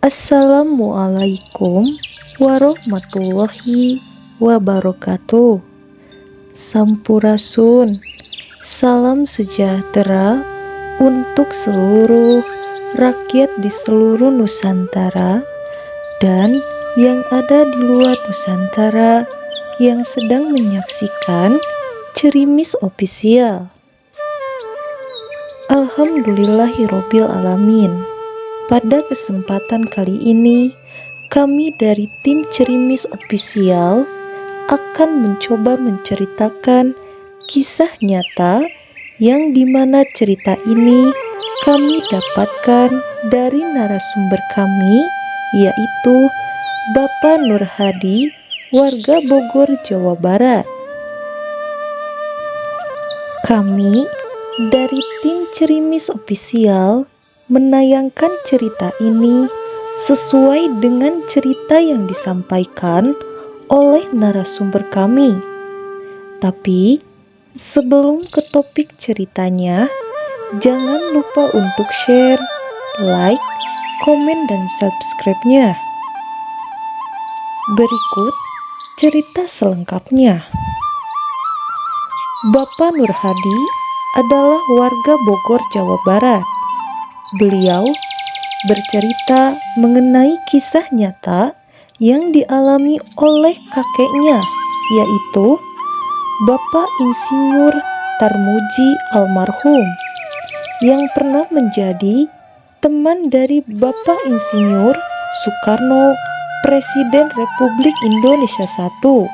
Assalamualaikum warahmatullahi wabarakatuh. Sampurasun, salam sejahtera untuk seluruh rakyat di seluruh Nusantara dan yang ada di luar Nusantara yang sedang menyaksikan Cerimis Official. Alhamdulillahirobbil alamin. Pada kesempatan kali ini, kami dari tim Cerimis Official akan mencoba menceritakan kisah nyata yang dimana cerita ini kami dapatkan dari narasumber kami, yaitu Bapak Nur Hadi, warga Bogor, Jawa Barat. Kami dari tim Cerimis Official menayangkan cerita ini sesuai dengan cerita yang disampaikan oleh narasumber kami. Tapi sebelum ke topik ceritanya, jangan lupa untuk share, like, komen, dan subscribe-nya. Berikut cerita selengkapnya. Bapak Nur Hadi adalah warga Bogor, Jawa Barat. Beliau bercerita mengenai kisah nyata yang dialami oleh kakeknya, yaitu Bapak Insinyur Tarmuji almarhum, yang pernah menjadi teman dari Bapak Insinyur Soekarno, Presiden Republik Indonesia I.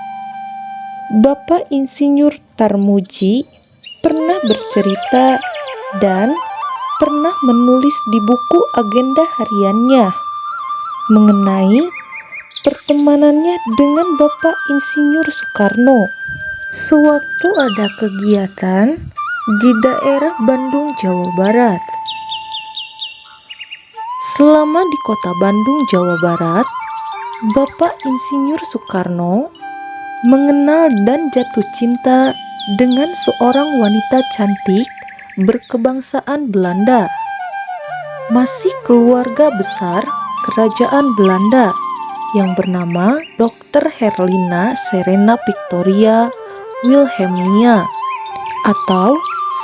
Bapak Insinyur Tarmuji pernah bercerita dan pernah menulis di buku agenda hariannya mengenai pertemanannya dengan Bapak Insinyur Soekarno sewaktu ada kegiatan di daerah Bandung, Jawa Barat. Selama di kota Bandung, Jawa Barat, Bapak Insinyur Soekarno mengenal dan jatuh cinta dengan seorang wanita cantik berkebangsaan Belanda, masih keluarga besar kerajaan Belanda, yang bernama Dr. Herlina Serena Victoria Wilhelmina, atau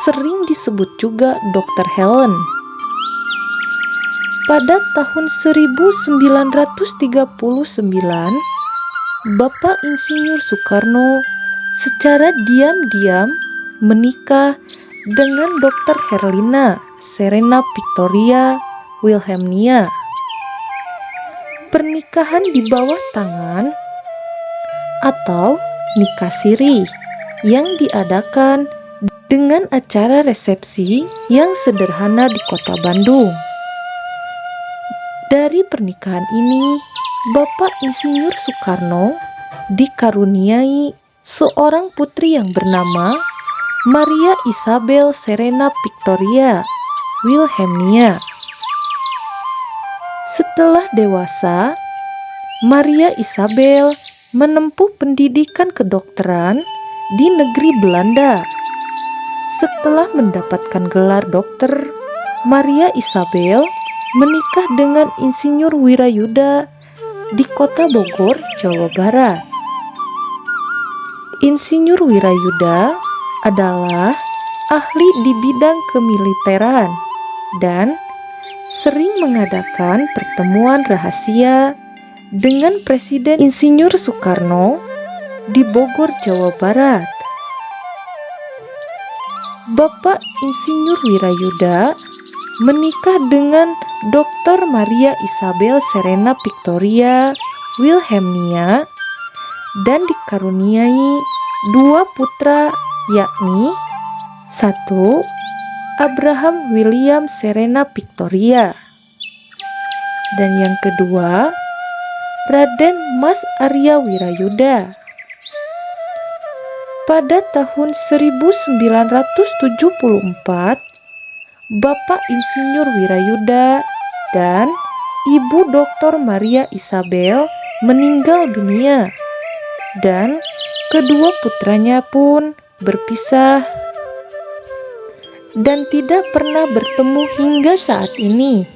sering disebut juga Dr. Helen. Pada tahun 1939, Bapak Insinyur Soekarno secara diam-diam menikah dengan Dr. Herlina Serena Victoria Wilhelmina. Pernikahan di bawah tangan atau nikah siri yang diadakan dengan acara resepsi yang sederhana di kota Bandung. Dari pernikahan ini, Bapak Insinyur Soekarno dikaruniai seorang putri yang bernama Maria Isabel Serena Victoria Wilhelmina. Setelah dewasa, Maria Isabel menempuh pendidikan kedokteran di negeri Belanda. Setelah mendapatkan gelar dokter, Maria Isabel menikah dengan Insinyur Wirayuda di kota Bogor, Jawa Barat. Insinyur Wirayuda adalah ahli di bidang kemiliteran dan sering mengadakan pertemuan rahasia dengan Presiden Insinyur Soekarno di Bogor, Jawa Barat. Bapak Insinyur Wirayuda menikah dengan Dr. Maria Isabel Serena Victoria Wilhelmina dan dikaruniai dua putra, yakni 1. Abraham William Serena Victoria, dan yang kedua Raden Mas Arya Wirayuda. Pada tahun 1974, Bapak Insinyur Wirayuda dan Ibu Dr. Maria Isabel meninggal dunia, dan kedua putranya pun berpisah dan tidak pernah bertemu hingga saat ini.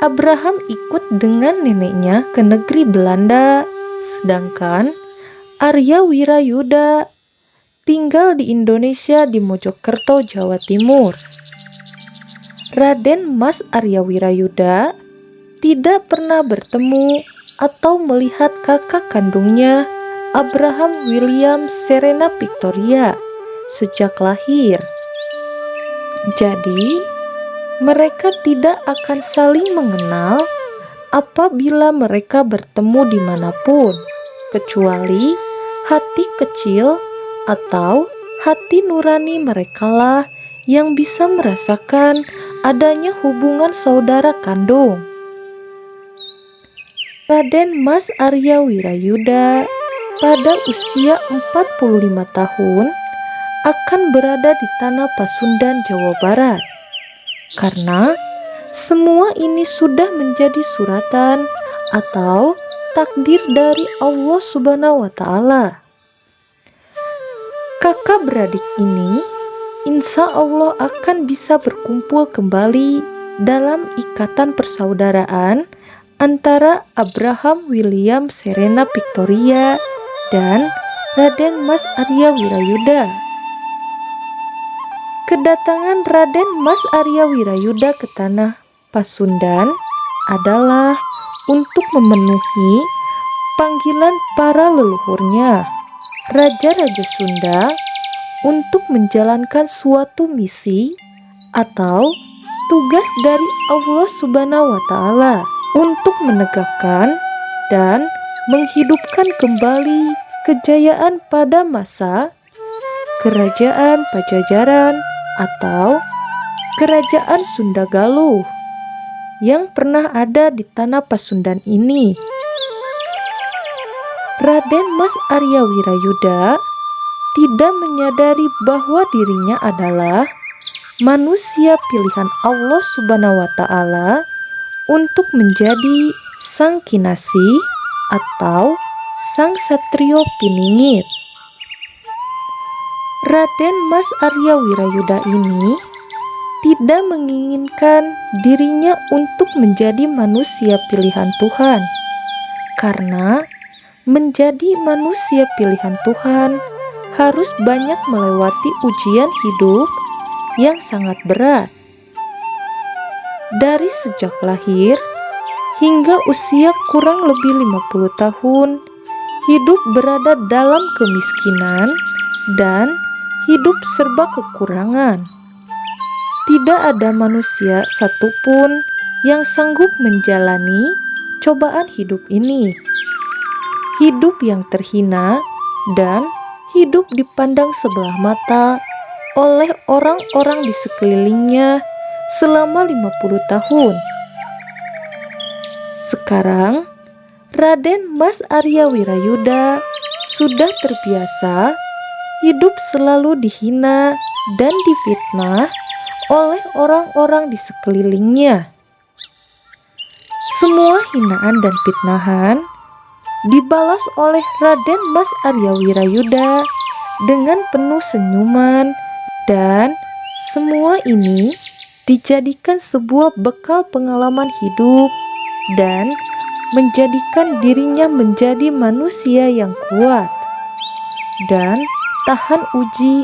Abraham ikut dengan neneknya ke negeri Belanda, sedangkan Arya Wirayuda tinggal di Indonesia di Mojokerto, Jawa Timur. Raden Mas Arya Wirayuda tidak pernah bertemu atau melihat kakak kandungnya Abraham William Serena Victoria sejak lahir. Jadi, mereka tidak akan saling mengenal apabila mereka bertemu dimanapun, kecuali hati kecil atau hati nurani merekalah yang bisa merasakan adanya hubungan saudara kandung. Raden Mas Arya Wirayuda pada usia 45 tahun akan berada di tanah Pasundan, Jawa Barat. Karena semua ini sudah menjadi suratan atau takdir dari Allah Subhanahu wa Ta'ala. Kakak beradik ini insya Allah akan bisa berkumpul kembali dalam ikatan persaudaraan antara Abraham William Serena Victoria dan Raden Mas Arya Wirayuda. Kedatangan Raden Mas Arya Wirayuda ke tanah Pasundan adalah untuk memenuhi panggilan para leluhurnya, Raja-Raja Sunda, untuk menjalankan suatu misi atau tugas dari Allah Subhanahu wa Ta'ala untuk menegakkan dan menghidupkan kembali kejayaan pada masa Kerajaan Pajajaran atau Kerajaan Sunda Galuh yang pernah ada di tanah Pasundan ini. Raden Mas Arya Wirayuda tidak menyadari bahwa dirinya adalah manusia pilihan Allah Subhanahu wa Ta'ala untuk menjadi sang kinasi atau sang satrio piningit. Raden Mas Arya Wirayuda ini tidak menginginkan dirinya untuk menjadi manusia pilihan Tuhan, karena menjadi manusia pilihan Tuhan harus banyak melewati ujian hidup yang sangat berat. Dari sejak lahir hingga usia kurang lebih 50 tahun, hidup berada dalam kemiskinan dan hidup serba kekurangan. Tidak ada manusia satupun yang sanggup menjalani cobaan hidup ini. Hidup yang terhina dan hidup dipandang sebelah mata oleh orang-orang di sekelilingnya selama 50 tahun. Sekarang, Raden Mas Arya Wirayuda sudah terbiasa hidup selalu dihina dan difitnah oleh orang-orang di sekelilingnya. Semua hinaan dan fitnahan dibalas oleh Raden Mas Arya Wirayuda dengan penuh senyuman, dan semua ini dijadikan sebuah bekal pengalaman hidup dan menjadikan dirinya menjadi manusia yang kuat dan tahan uji,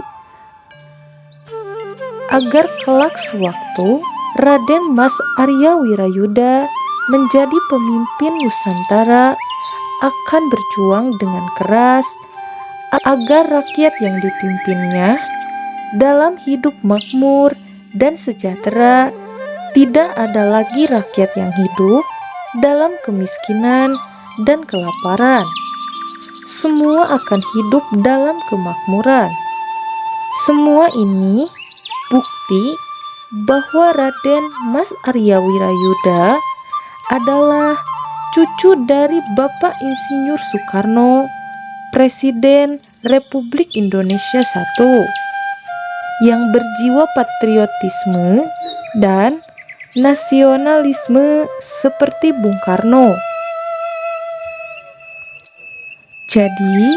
agar kelak sewaktu Raden Mas Arya Wirayuda menjadi pemimpin Nusantara akan berjuang dengan keras agar rakyat yang dipimpinnya dalam hidup makmur dan sejahtera. Tidak ada lagi rakyat yang hidup dalam kemiskinan dan kelaparan. Semua akan hidup dalam kemakmuran. Semua ini bukti bahwa Raden Mas Arya Wirayuda adalah cucu dari Bapak Insinyur Soekarno, Presiden Republik Indonesia I, yang berjiwa patriotisme dan nasionalisme seperti Bung Karno. Jadi,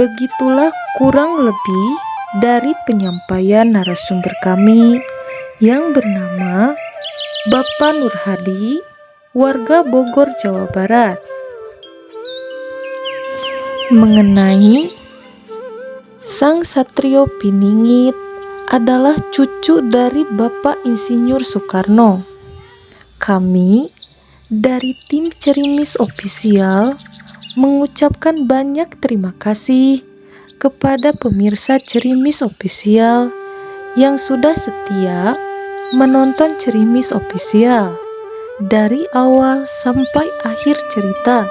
begitulah kurang lebih dari penyampaian narasumber kami yang bernama Bapak Nur Hadi, warga Bogor, Jawa Barat. Mengenai Sang Satrio Piningit adalah cucu dari Bapak Insinyur Soekarno. Kami dari tim Cerimis Official mengucapkan banyak terima kasih kepada pemirsa Cerimis Official yang sudah setia menonton Cerimis Official dari awal sampai akhir cerita.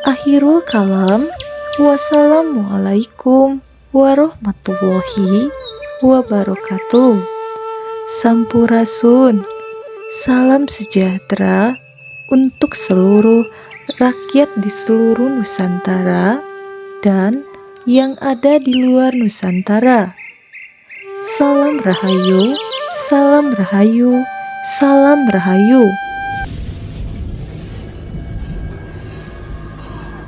Akhirul kalam, wassalamualaikum warahmatullahi wabarakatuh. Sampurasun, salam sejahtera untuk seluruh rakyat di seluruh Nusantara dan yang ada di luar Nusantara. Salam Rahayu, salam Rahayu, salam Rahayu.